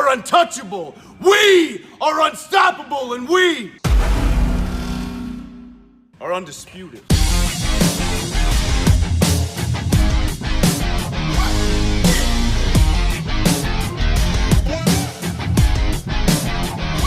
are untouchable. We are unstoppable, and we are undisputed.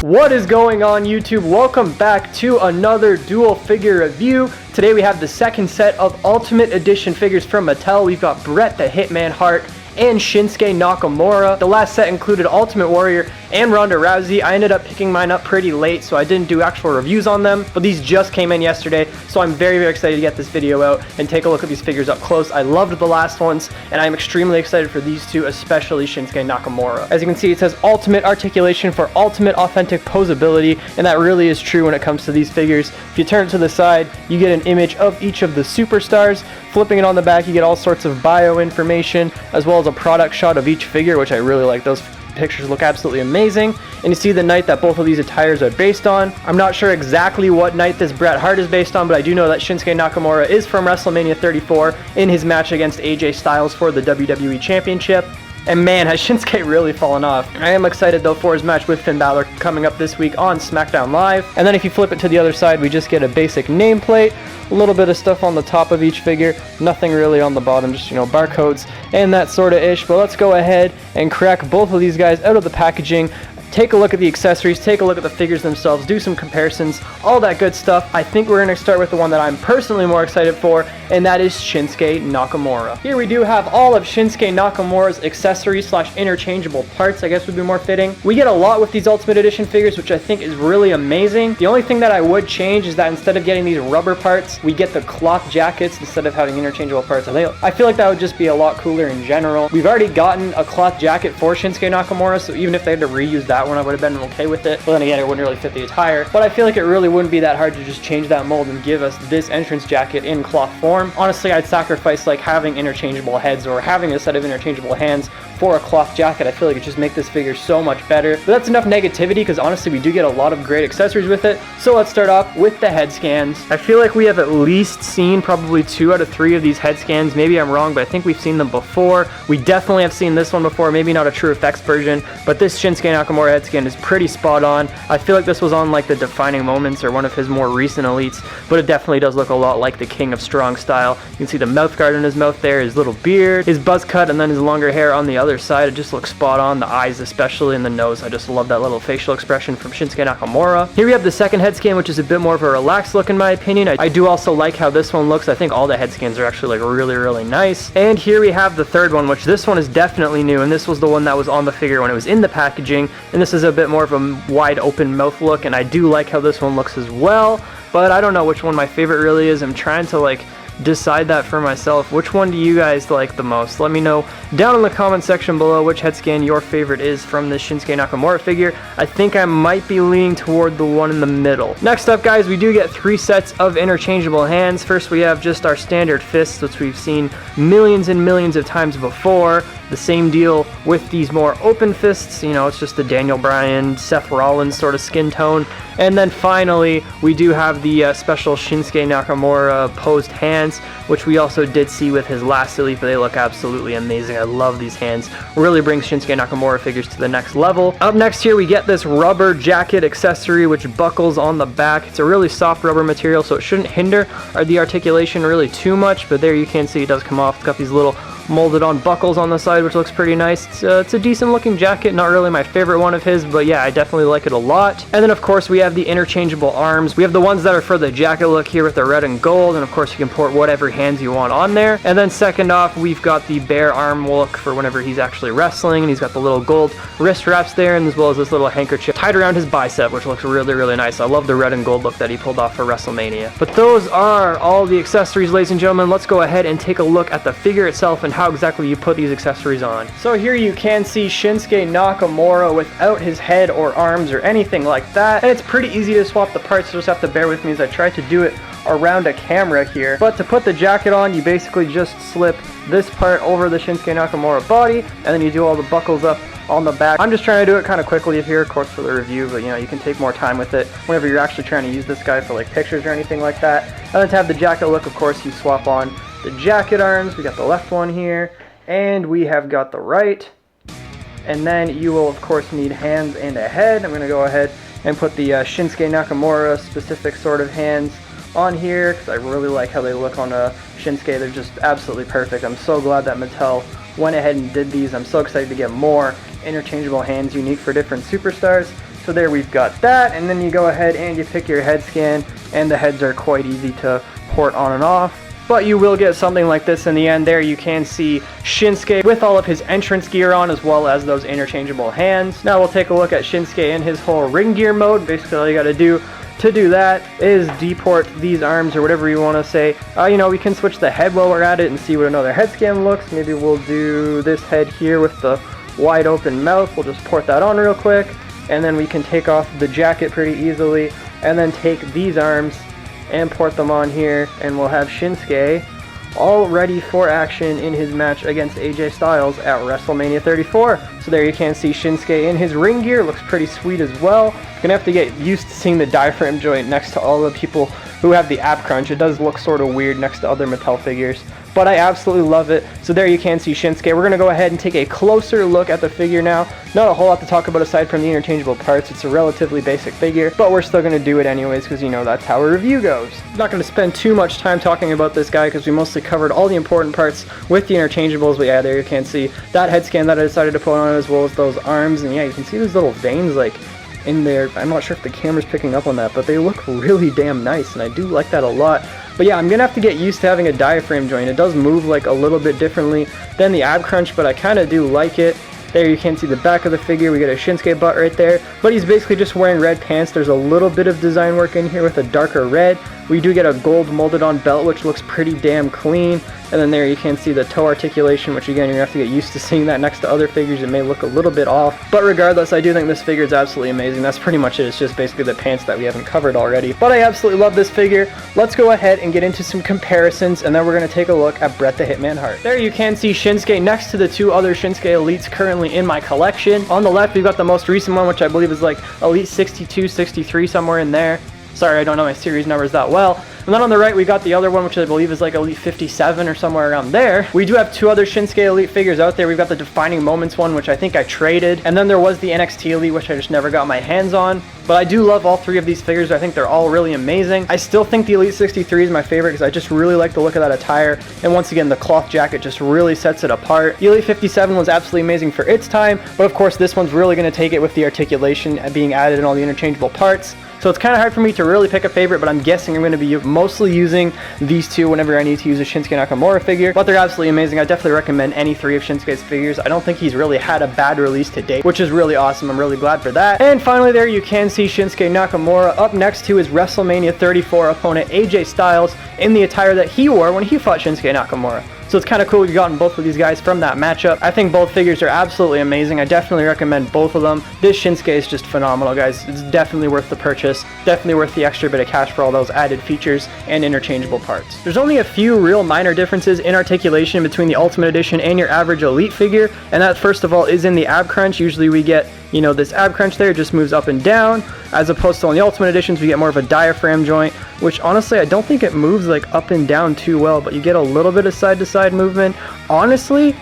What is going on, YouTube? Welcome back to another dual figure review. Today we have the second set of Ultimate Edition figures from Mattel. We've got Bret the Hitman Hart and Shinsuke Nakamura. The last set included Ultimate Warrior and Ronda Rousey. I ended up picking mine up pretty late, so I didn't do actual reviews on them, but these just came in yesterday, so I'm very excited to get this video out and take a look at these figures up close. I loved the last ones, and I'm extremely excited for these two, especially Shinsuke Nakamura. As you can see, it says Ultimate Articulation for Ultimate Authentic Posability, and that really is true when it comes to these figures. If you turn it to the side, you get an image of each of the superstars. Flipping it on the back, you get all sorts of bio information, as well as a product shot of each figure, which I really like. Those pictures look absolutely amazing. And you see the night that both of these attires are based on. I'm not sure exactly what night this Bret Hart is based on, but I do know that Shinsuke Nakamura is from WrestleMania 34 in his match against AJ Styles for the WWE Championship. And man, has Shinsuke really fallen off. I am excited though for his match with Finn Balor coming up this week on SmackDown Live. And then if you flip it to the other side, we just get a basic nameplate, a little bit of stuff on the top of each figure, nothing really on the bottom, just, barcodes and that sort of ish. But let's go ahead and crack both of these guys out of the packaging. Take a look at the accessories, take a look at the figures themselves, do some comparisons, all that good stuff. I think we're going to start with the one that I'm personally more excited for, and that is Shinsuke Nakamura. Here we do have all of Shinsuke Nakamura's accessories slash interchangeable parts, I guess would be more fitting. We get a lot with these Ultimate Edition figures, which I think is really amazing. The only thing that I would change is that instead of getting these rubber parts, we get the cloth jackets instead of having interchangeable parts. I feel like that would just be a lot cooler in general. We've already gotten a cloth jacket for Shinsuke Nakamura, so even if they had to reuse that one, I would have been okay with it. But then again, it wouldn't really fit the attire. But I feel like it really wouldn't be that hard to just change that mold and give us this entrance jacket in cloth form. Honestly, I'd sacrifice like having interchangeable heads or having a set of interchangeable hands for a cloth jacket. I feel like it just make this figure so much better. But that's enough negativity, because honestly we do get a lot of great accessories with it. So let's start off with the head scans. I feel like we have at least seen probably 2 out of 3 of these head scans. Maybe I'm wrong, but I think we've seen them before. We definitely have seen this one before, maybe not a true effects version, but this Shinsuke Nakamura head scan is pretty spot on. I feel like this was on like the Defining Moments or one of his more recent elites, but it definitely does look a lot like the King of Strong style. You can see the mouth guard in his mouth there, his little beard, his buzz cut, and then his longer hair on the other side. It just looks spot on. The eyes especially, and the nose. I just love that little facial expression from Shinsuke Nakamura. Here we have the second head scan, which is a bit more of a relaxed look in my opinion. I do also like how this one looks. I think all the head scans are actually like really nice. And here we have the third one, which this one is definitely new, and this was the one that was on the figure when it was in the packaging, and this is a bit more of a wide open mouth look, and I do like how this one looks as well, but I don't know which one my favorite really is. I'm trying to like decide that for myself. Which one do you guys like the most? Let me know down in the comment section below which head scan your favorite is from this Shinsuke Nakamura figure. I think I might be leaning toward the one in the middle. Next up, guys, we do get 3 sets of interchangeable hands. First, we have just our standard fists, which we've seen millions and millions of times before. The same deal with these more open fists. It's just the Daniel Bryan, Seth Rollins sort of skin tone. And then finally, we do have the special Shinsuke Nakamura posed hands, which we also did see with his last elite, but they look absolutely amazing. I love these hands. Really brings Shinsuke Nakamura figures to the next level. Up next here, we get this rubber jacket accessory, which buckles on the back. It's a really soft rubber material, so it shouldn't hinder the articulation really too much, but there you can see it does come off. It's got these little molded on buckles on the side, which looks pretty nice. It's a decent looking jacket, not really my favorite one of his, but yeah, I definitely like it a lot. And then of course we have the interchangeable arms. We have the ones that are for the jacket look here with the red and gold, and of course you can port whatever hands you want on there. And then second off, we've got the bare arm look for whenever he's actually wrestling, and he's got the little gold wrist wraps there, and as well as this little handkerchief tied around his bicep, which looks really nice. I love the red and gold look that he pulled off for WrestleMania. But those are all the accessories, ladies and gentlemen. Let's go ahead and take a look at the figure itself and how exactly you put these accessories on. So here you can see Shinsuke Nakamura without his head or arms or anything like that, and it's pretty easy to swap the parts. You just have to bear with me as I try to do it around a camera here. But to put the jacket on, you basically just slip this part over the Shinsuke Nakamura body, and then you do all the buckles up on the back. I'm just trying to do it kind of quickly here, of course, for the review, but you can take more time with it whenever you're actually trying to use this guy for like pictures or anything like that. And then to have the jacket look, of course, you swap on the jacket arms. We got the left one here, and we have got the right. And then you will of course need hands and a head. I'm going to go ahead and put the Shinsuke Nakamura specific sort of hands on here because I really like how they look on Shinsuke. They're just absolutely perfect. I'm so glad that Mattel went ahead and did these. I'm so excited to get more interchangeable hands unique for different superstars. So there we've got that, and then you go ahead and you pick your head scan, and the heads are quite easy to port on and off. But you will get something like this in the end. There you can see Shinsuke with all of his entrance gear on, as well as those interchangeable hands. Now we'll take a look at Shinsuke in his whole ring gear mode. Basically all you gotta do to do that is deport these arms, or whatever you want to say. We can switch the head while we're at it and see what another head scan looks. Maybe we'll do this head here with the wide open mouth. We'll just port that on real quick, and then we can take off the jacket pretty easily, and then take these arms and port them on here, and we'll have Shinsuke all ready for action in his match against AJ Styles at WrestleMania 34. So there you can see Shinsuke in his ring gear. Looks pretty sweet as well. Gonna have to get used to seeing the diaphragm joint next to all the people who have the ab crunch. It does look sort of weird next to other Mattel figures, but I absolutely love it. So there you can see Shinsuke. We're gonna go ahead and take a closer look at the figure now. Not a whole lot to talk about aside from the interchangeable parts. It's a relatively basic figure, but we're still gonna do it anyways because that's how a review goes. I'm not gonna spend too much time talking about this guy because we mostly covered all the important parts with the interchangeables. But yeah, there you can see that head scan that I decided to put on, as well as those arms, and yeah, you can see these little veins like in there. I'm not sure if the camera's picking up on that, but they look really damn nice, and I do like that a lot. But yeah, I'm gonna have to get used to having a diaphragm joint. It does move like a little bit differently than the ab crunch, but I kind of do like it. There you can see the back of the figure. We get a Shinsuke butt right there, but he's basically just wearing red pants. There's a little bit of design work in here with a darker red. We do get a gold molded on belt, which looks pretty damn clean. And then there you can see the toe articulation, which again, you're gonna have to get used to seeing that next to other figures. It may look a little bit off, but regardless, I do think this figure is absolutely amazing. That's pretty much it. It's just basically the pants that we haven't covered already. But I absolutely love this figure. Let's go ahead and get into some comparisons, and then we're gonna take a look at Bret the Hitman Hart. There you can see Shinsuke next to the two other Shinsuke Elites currently in my collection. On the left, we've got the most recent one, which I believe is like Elite 62, 63, somewhere in there. Sorry, I don't know my series numbers that well. And then on the right, we got the other one, which I believe is like Elite 57 or somewhere around there. We do have two other Shinsuke Elite figures out there. We've got the Defining Moments one, which I think I traded. And then there was the NXT Elite, which I just never got my hands on. But I do love all three of these figures. I think they're all really amazing. I still think the Elite 63 is my favorite because I just really like the look of that attire. And once again, the cloth jacket just really sets it apart. The Elite 57 was absolutely amazing for its time. But of course, this one's really going to take it with the articulation being added and all the interchangeable parts. So it's kind of hard for me to really pick a favorite, but I'm guessing I'm going to be mostly using these two whenever I need to use a Shinsuke Nakamura figure. But they're absolutely amazing. I definitely recommend any three of Shinsuke's figures. I don't think he's really had a bad release to date, which is really awesome. I'm really glad for that. And finally there you can see Shinsuke Nakamura up next to his WrestleMania 34 opponent AJ Styles in the attire that he wore when he fought Shinsuke Nakamura. So it's kind of cool we've gotten both of these guys from that matchup. I think both figures are absolutely amazing. I definitely recommend both of them. This Shinsuke is just phenomenal, guys. It's definitely worth the purchase. Definitely worth the extra bit of cash for all those added features and interchangeable parts. There's only a few real minor differences in articulation between the Ultimate Edition and your average Elite figure. And that, first of all, is in the ab crunch. Usually we get, this ab crunch there just moves up and down, as opposed to on the Ultimate Editions, we get more of a diaphragm joint, which honestly, I don't think it moves like up and down too well, but you get a little bit of side to side movement. Honestly,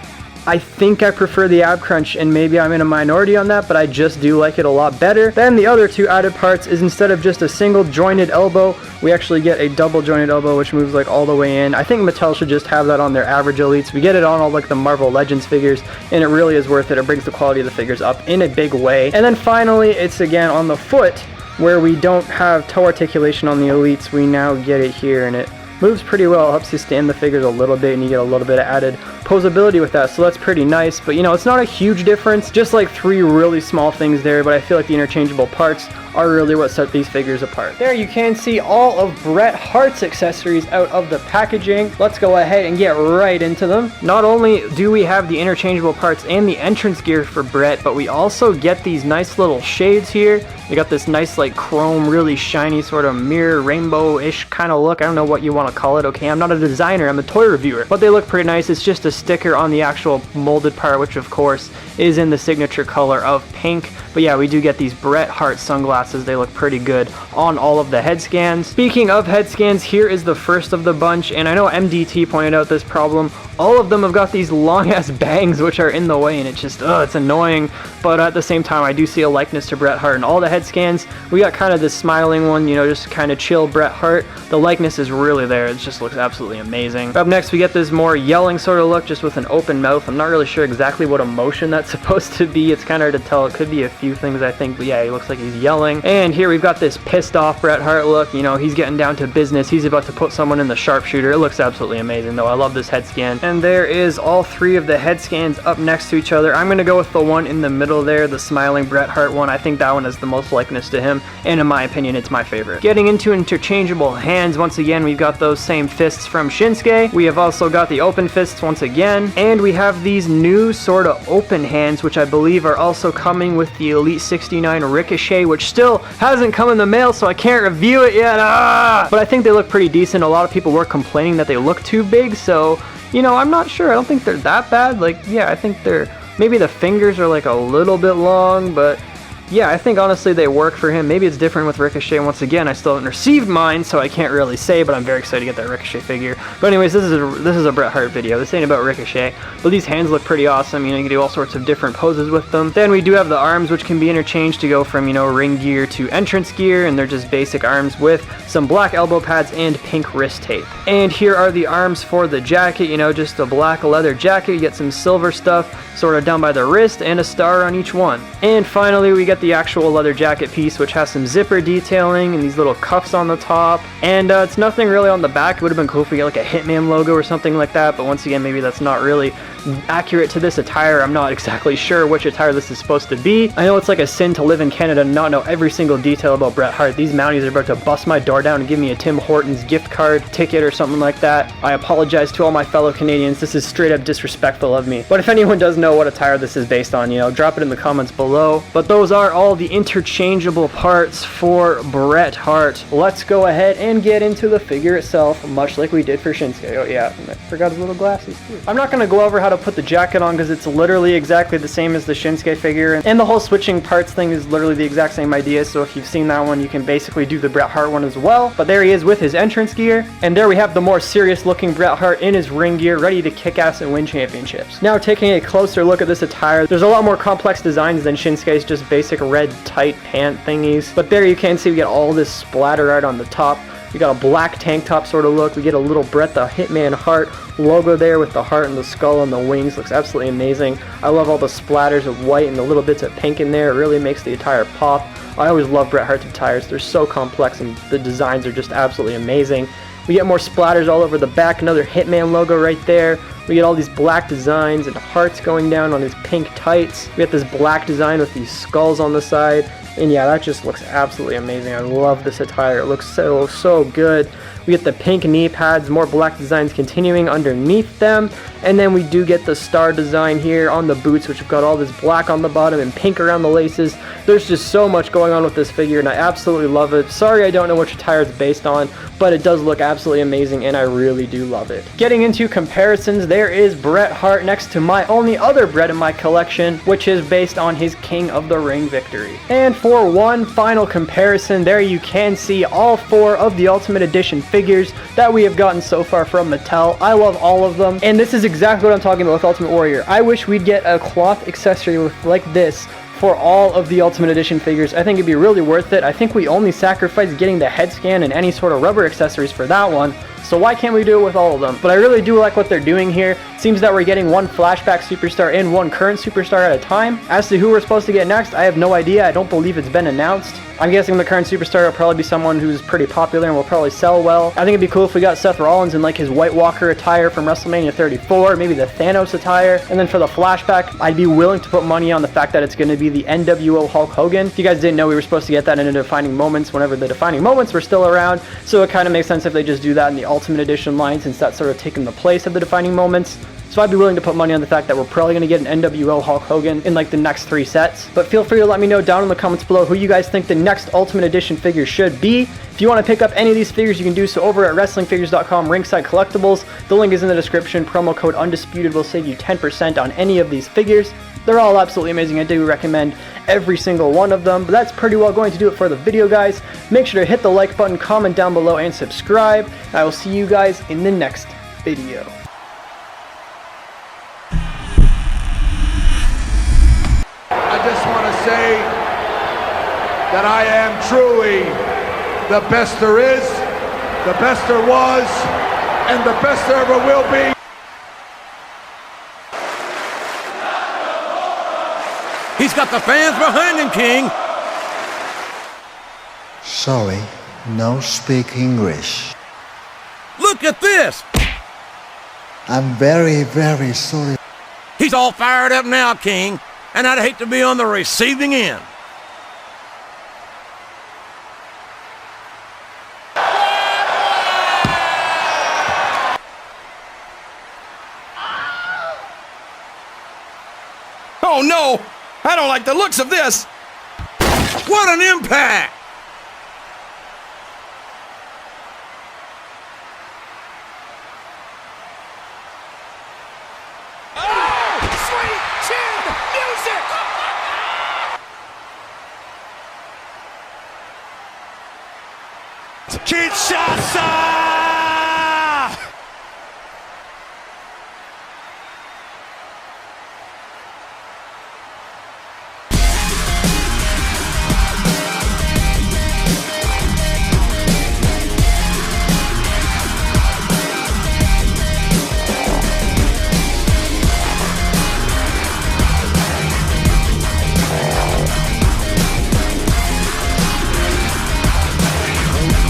I think I prefer the ab crunch, and maybe I'm in a minority on that, but I just do like it a lot better. Then the other two added parts is instead of just a single jointed elbow, we actually get a double jointed elbow, which moves like all the way in. I think Mattel should just have that on their average Elites. We get it on all like the Marvel Legends figures, and it really is worth it. It brings the quality of the figures up in a big way. And then finally, it's again on the foot, where we don't have toe articulation on the Elites. We now get it here, and it moves pretty well. It helps you stand the figures a little bit, and you get a little bit of added posability with that, so that's pretty nice. But it's not a huge difference, just like three really small things there, but I feel like the interchangeable parts are really what set these figures apart. There you can see all of Bret Hart's accessories out of the packaging. Let's go ahead and get right into them. Not only do we have the interchangeable parts and the entrance gear for Bret, but we also get these nice little shades here. We got this nice like chrome, really shiny sort of mirror rainbow-ish kind of look. I don't know what you want to call it, okay? I'm not a designer, I'm a toy reviewer, but they look pretty nice. It's just a sticker on the actual molded part, which of course is in the signature color of pink. But yeah, we do get these Bret Hart sunglasses. They look pretty good on all of the head scans. Speaking of head scans, here is the first of the bunch, and I know MDT pointed out this problem all of them have got these long ass bangs which are in the way, and it's just, it's annoying. But at the same time, I do see a likeness to Bret Hart in all the head scans. We got kind of this smiling one, you know, just kind of chill Bret Hart. The likeness is really there. It just looks absolutely amazing. Up next, we get this more yelling sort of look, just with an open mouth. I'm not really sure exactly what emotion that's supposed to be. It's kind of hard to tell. It could be a few things, I think, but yeah, he looks like he's yelling. And here we've got this pissed off Bret Hart look. You know, he's getting down to business. He's about to put someone in the sharpshooter. It looks absolutely amazing, though. I love this head scan. And there is all three of the head scans up next to each other. I'm going to go with the one in the middle there, the smiling Bret Hart one. I think that one has the most likeness to him, and in my opinion, it's my favorite. Getting into interchangeable hands, once again, we've got those same fists from Shinsuke. We have also got the open fists once again, and we have these new sort of open hands, which I believe are also coming with the Elite 69 Ricochet, which still hasn't come in the mail, so I can't review it yet. But I think they look pretty decent. A lot of people were complaining that they look too big, so, you know, I'm not sure. I don't think they're that bad. Like, yeah, I think they're, maybe the fingers are like a little bit long, but yeah, I think honestly they work for him. Maybe it's different with Ricochet. Once again, I still haven't received mine, so I can't really say, but I'm very excited to get that Ricochet figure. But anyways, this is a Bret Hart video. This ain't about Ricochet, but these hands look pretty awesome. You know, you can do all sorts of different poses with them. Then we do have the arms, which can be interchanged to go from, you know, ring gear to entrance gear, and they're just basic arms with some black elbow pads and pink wrist tape. And here are the arms for the jacket, you know, just a black leather jacket. You get some silver stuff sort of down by the wrist and a star on each one. And finally, we get the actual leather jacket piece, which has some zipper detailing and these little cuffs on the top. And it's nothing really on the back. It would have been cool if we get like a Hitman logo or something like that, but once again, maybe that's not really accurate to this attire. I'm not exactly sure which attire this is supposed to be. I know it's like a sin to live in Canada and not know every single detail about Bret Hart. These Mounties are about to bust my door down and give me a Tim Hortons gift card ticket or something like that. I apologize to all my fellow Canadians. This is straight up disrespectful of me. But if anyone does know what attire this is based on, you know, drop it in the comments below. But those are all the interchangeable parts for Bret Hart. Let's go ahead and get into the figure itself, much like we did for Shinsuke. Oh yeah, I forgot his little glasses too. I'm not going to go over how to put the jacket on because it's literally exactly the same as the Shinsuke figure, and the whole switching parts thing is literally the exact same idea, so if you've seen that one, you can basically do the Bret Hart one as well. But there he is with his entrance gear, and there we have the more serious looking Bret Hart in his ring gear, ready to kick ass and win championships. Now taking a closer look at this attire, there's a lot more complex designs than Shinsuke's just basic red tight pant thingies, but there you can see we get all this splatter art on the top. We got a black tank top sort of look. We get a little Bret the Hitman Hart logo there with the heart and the skull and the wings. Looks absolutely amazing. I love all the splatters of white and the little bits of pink in there. It really makes the attire pop. I always love Bret Hart's attires. They're so complex and the designs are just absolutely amazing. We get more splatters all over the back. Another Hitman logo right there. We get all these black designs and hearts going down on his pink tights. We get this black design with these skulls on the side. And yeah, that just looks absolutely amazing. I love this attire. It looks so good. We get the pink knee pads, more black designs continuing underneath them. And then we do get the star design here on the boots, which have got all this black on the bottom and pink around the laces. There's just so much going on with this figure, and I absolutely love it. Sorry I don't know which attire it's based on, but it does look absolutely amazing, and I really do love it. Getting into comparisons, there is Bret Hart next to my only other Bret in my collection, which is based on his King of the Ring victory. And for one final comparison, there you can see all four of the Ultimate Edition figures that we have gotten so far from Mattel. I love all of them, and this is exactly what I'm talking about with Ultimate Warrior. I wish we'd get a cloth accessory like this for all of the Ultimate Edition figures. I think it'd be really worth it. I think we only sacrificed getting the head scan and any sort of rubber accessories for that one, so why can't we do it with all of them? But I really do like what they're doing here. Seems that we're getting one flashback superstar and one current superstar at a time. As to who we're supposed to get next, I have no idea. I don't believe it's been announced. I'm guessing the current superstar will probably be someone who's pretty popular and will probably sell well. I think it'd be cool if we got Seth Rollins in like his White Walker attire from WrestleMania 34, maybe the Thanos attire. And then for the flashback, I'd be willing to put money on the fact that it's going to be the NWO Hulk Hogan. If you guys didn't know, we were supposed to get that in the Defining Moments whenever the Defining Moments were still around. So it kind of makes sense if they just do that in the Ultimate Edition line, since that's sort of taken the place of the Defining Moments. So I'd be willing to put money on the fact that we're probably going to get an NWO Hulk Hogan in like the next 3 sets. But feel free to let me know down in the comments below who you guys think the next Ultimate Edition figure should be. If you want to pick up any of these figures, you can do so over at WrestlingFigures.com Ringside Collectibles. The link is in the description. Promo code Undisputed will save you 10% on any of these figures. They're all absolutely amazing. I do recommend every single one of them. But that's pretty well going to do it for the video, guys. Make sure to hit the like button, comment down below, and subscribe. I will see you guys in the next video. say that I am truly the best there is, the best there was, and the best there ever will be. He's got the fans behind him, King. Sorry, no speak English. Look at this. I'm very, very sorry. He's all fired up now, King, and I'd hate to be on the receiving end. Oh no! I don't like the looks of this! What an impact! Oh! Sweet chin music! Kinshasa!